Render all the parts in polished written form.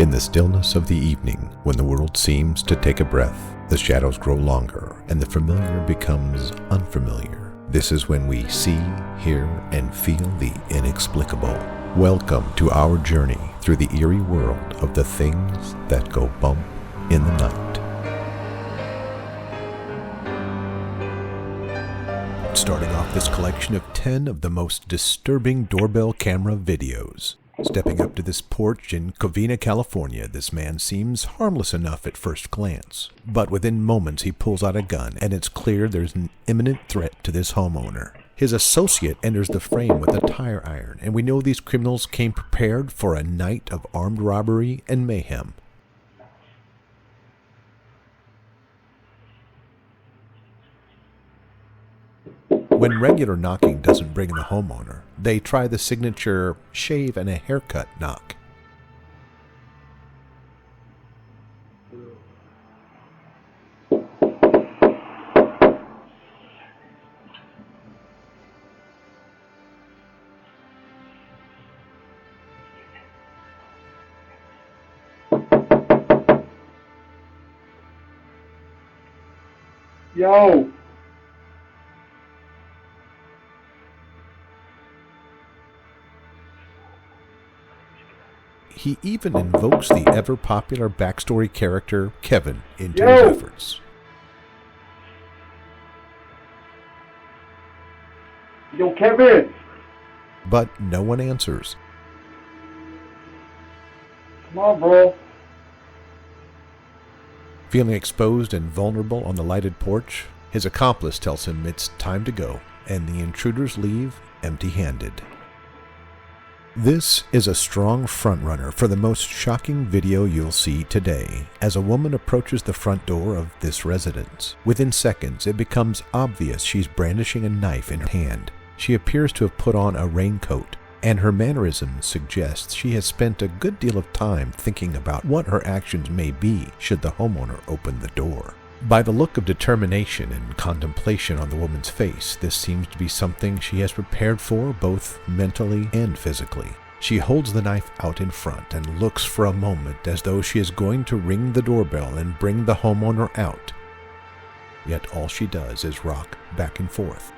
In the stillness of the evening, when the world seems to take a breath, the shadows grow longer and the familiar becomes unfamiliar. This is when we see, hear, and feel the inexplicable. Welcome to our journey through the eerie world of the things that go bump in the night. Starting off this collection of 10 of the most disturbing doorbell camera videos. Stepping up to this porch in Covina, California, this man seems harmless enough at first glance. But within moments he pulls out a gun, and it's clear there's an imminent threat to this homeowner. His associate enters the frame with a tire iron, and we know these criminals came prepared for a night of armed robbery and mayhem. When regular knocking doesn't bring the homeowner, they try the signature shave and a haircut knock. Yo! He even invokes the ever-popular backstory character, Kevin, into his efforts. Yo, Kevin! But no one answers. Come on, bro. Feeling exposed and vulnerable on the lighted porch, his accomplice tells him it's time to go, and the intruders leave empty-handed. This is a strong frontrunner for the most shocking video you'll see today, as a woman approaches the front door of this residence. Within seconds, it becomes obvious she's brandishing a knife in her hand. She appears to have put on a raincoat, and her mannerisms suggest she has spent a good deal of time thinking about what her actions may be should the homeowner open the door. By the look of determination and contemplation on the woman's face, this seems to be something she has prepared for both mentally and physically. She holds the knife out in front and looks for a moment as though she is going to ring the doorbell and bring the homeowner out. Yet all she does is rock back and forth.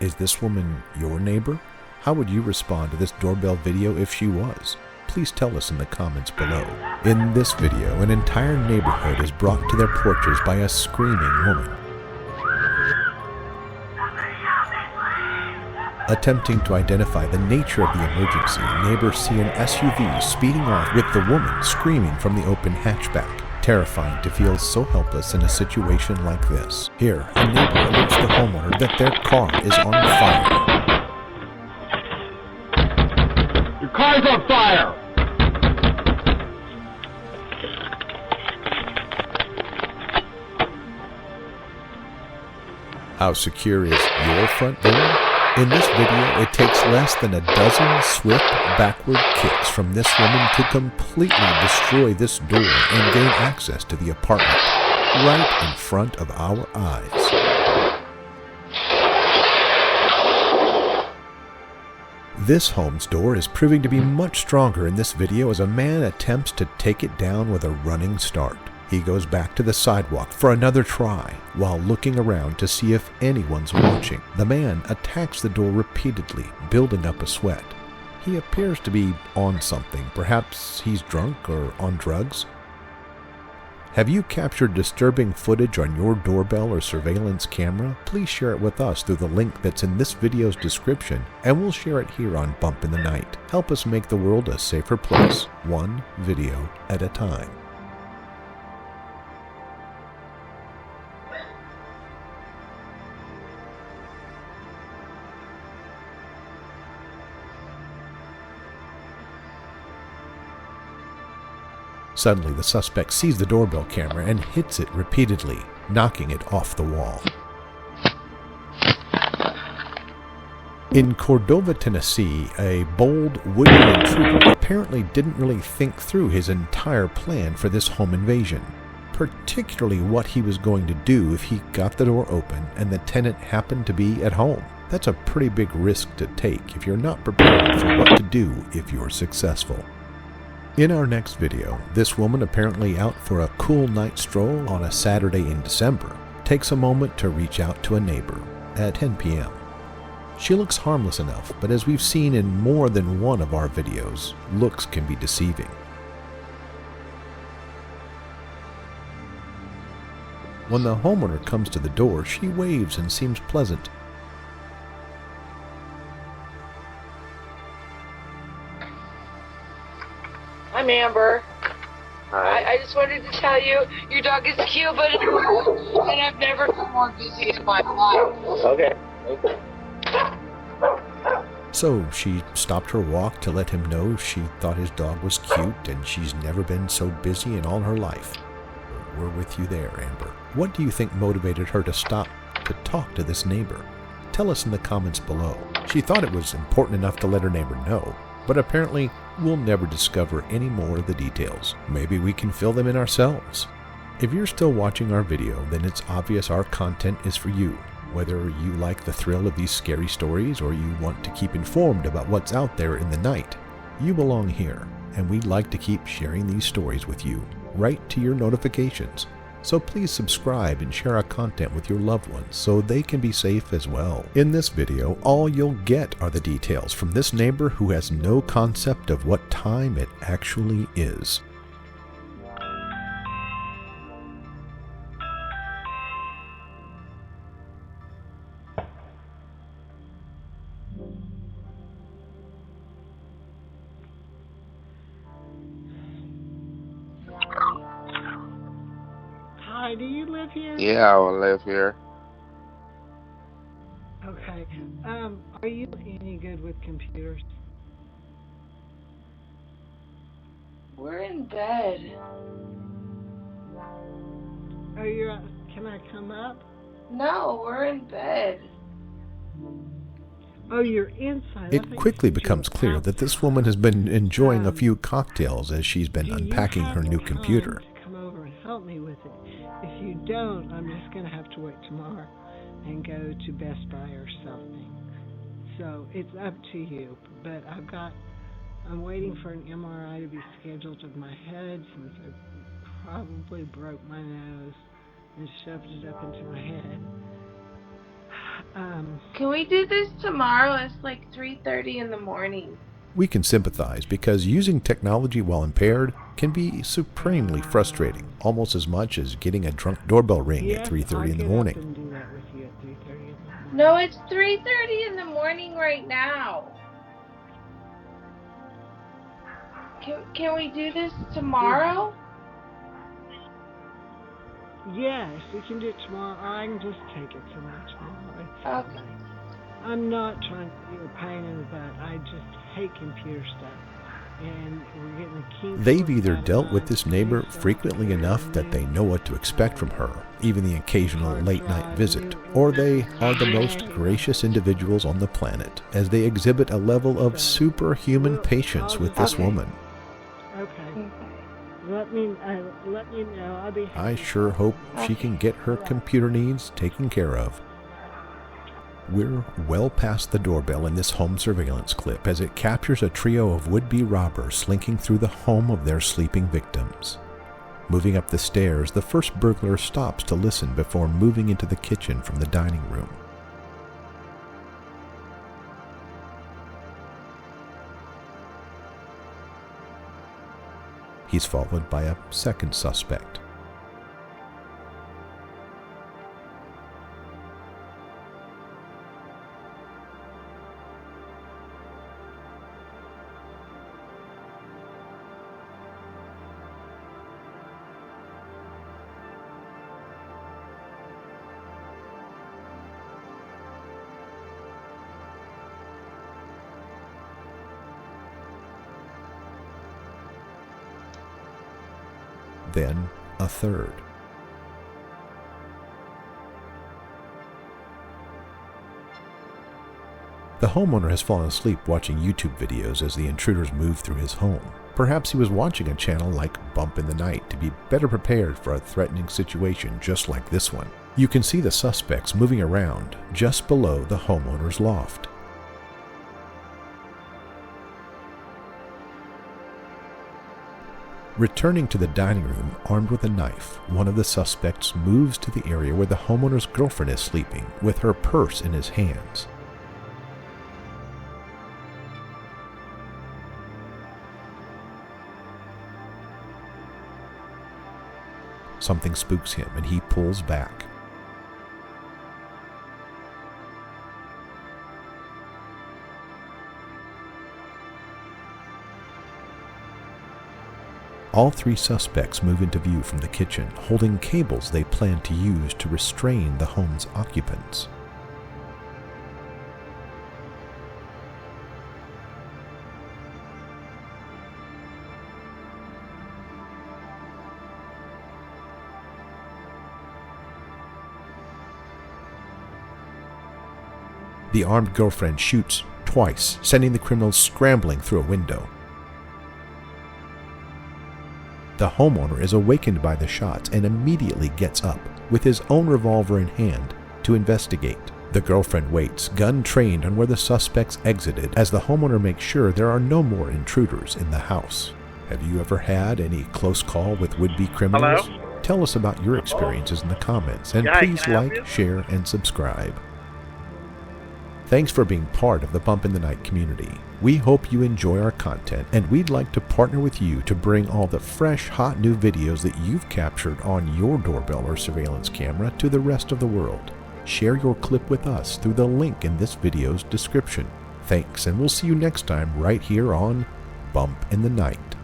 Is this woman your neighbor? How would you respond to this doorbell video if she was? Please tell us in the comments below. In this video, an entire neighborhood is brought to their porches by a screaming woman. Attempting to identify the nature of the emergency, neighbors see an SUV speeding off with the woman screaming from the open hatchback. Terrifying to feel so helpless in a situation like this. Here, a neighbor alerts the homeowner that their car is on fire. Your car's on fire! How secure is your front door? In this video, it takes less than a dozen swift backward kicks from this woman to completely destroy this door and gain access to the apartment right in front of our eyes. This home's door is proving to be much stronger in this video as a man attempts to take it down with a running start. He goes back to the sidewalk for another try while looking around to see if anyone's watching. The man attacks the door repeatedly, building up a sweat. He appears to be on something. Perhaps he's drunk or on drugs. Have you captured disturbing footage on your doorbell or surveillance camera? Please share it with us through the link that's in this video's description, and we'll share it here on Bump in the Night. Help us make the world a safer place, one video at a time. Suddenly, the suspect sees the doorbell camera and hits it repeatedly, knocking it off the wall. In Cordova, Tennessee, a bold would-be intruder apparently didn't really think through his entire plan for this home invasion. particularly what he was going to do if he got the door open and the tenant happened to be at home. That's a pretty big risk to take if you're not prepared for what to do if you're successful. In our next video, this woman, apparently out for a cool night stroll on a Saturday in December, takes a moment to reach out to a neighbor at 10 p.m. She looks harmless enough, but as we've seen in more than one of our videos, looks can be deceiving. When the homeowner comes to the door, she waves and seems pleasant. I'm Amber. Hi. I just wanted to tell you, your dog is cute, but and I've never been more busy in my life. Okay. So she stopped her walk to let him know she thought his dog was cute and she's never been so busy in all her life. We're with you there, Amber. What do you think motivated her to stop to talk to this neighbor? Tell us in the comments below. She thought it was important enough to let her neighbor know, but apparently we'll never discover any more of the details. Maybe we can fill them in ourselves. If you're still watching our video, then it's obvious our content is for you. Whether you like the thrill of these scary stories or you want to keep informed about what's out there in the night, you belong here, and we'd like to keep sharing these stories with you, right to your notifications. So please subscribe and share our content with your loved ones so they can be safe as well. In this video, all you'll get are the details from this neighbor who has no concept of what time it actually is. Hi, do you live here? Yeah, I will live here. Okay. Are you any good with computers? We're in bed. Are you? Can I come up? No, we're in bed. Oh, you're inside. It quickly becomes clear that this woman has been enjoying a few cocktails as she's been unpacking her new computer. Come over and help me with it. If you don't, I'm just going to have to wait tomorrow and go to Best Buy or something. So it's up to you. But I'm waiting for an MRI to be scheduled of my head since I probably broke my nose and shoved it up into my head. Can we do this tomorrow? It's like 3:30 in the morning. We can sympathize because using technology while impaired can be supremely frustrating, almost as much as getting a drunk doorbell ring at 3:30 in the morning. I'll get up and do that with you at 3:30 in the morning. No, it's 3:30 in the morning right now. Can we do this tomorrow? Yes, we can do it tomorrow. Or I can just take it tomorrow. Okay. I'm not trying to be a pain in the butt. I just hate computer stuff. And we're getting the kinks. They've either dealt with this neighbor frequently enough that they know what to expect from her, even the occasional late-night visit, or they are the most gracious individuals on the planet, as they exhibit a level of superhuman patience with this woman. Okay. Let me know. I'll be happy. I sure hope she can get her computer needs taken care of. We're well past the doorbell in this home surveillance clip as it captures a trio of would-be robbers slinking through the home of their sleeping victims. Moving up the stairs, the first burglar stops to listen before moving into the kitchen from the dining room. He's followed by a second suspect. Then a third. The homeowner has fallen asleep watching YouTube videos as the intruders move through his home. Perhaps he was watching a channel like Bump in the Night to be better prepared for a threatening situation just like this one. You can see the suspects moving around just below the homeowner's loft. Returning to the dining room armed with a knife, one of the suspects moves to the area where the homeowner's girlfriend is sleeping with her purse in his hands. Something spooks him and he pulls back. All three suspects move into view from the kitchen, holding cables they plan to use to restrain the home's occupants. The armed girlfriend shoots twice, sending the criminals scrambling through a window. The homeowner is awakened by the shots and immediately gets up, with his own revolver in hand, to investigate. The girlfriend waits, gun trained on where the suspects exited, as the homeowner makes sure there are no more intruders in the house. Have you ever had any close call with would-be criminals? Hello? Tell us about your experiences in the comments, and Yeah, please can I help you? like, share, and subscribe. Thanks for being part of the Bump in the Night community. We hope you enjoy our content, and we'd like to partner with you to bring all the fresh, hot new videos that you've captured on your doorbell or surveillance camera to the rest of the world. Share your clip with us through the link in this video's description. Thanks, and we'll see you next time right here on Bump in the Night.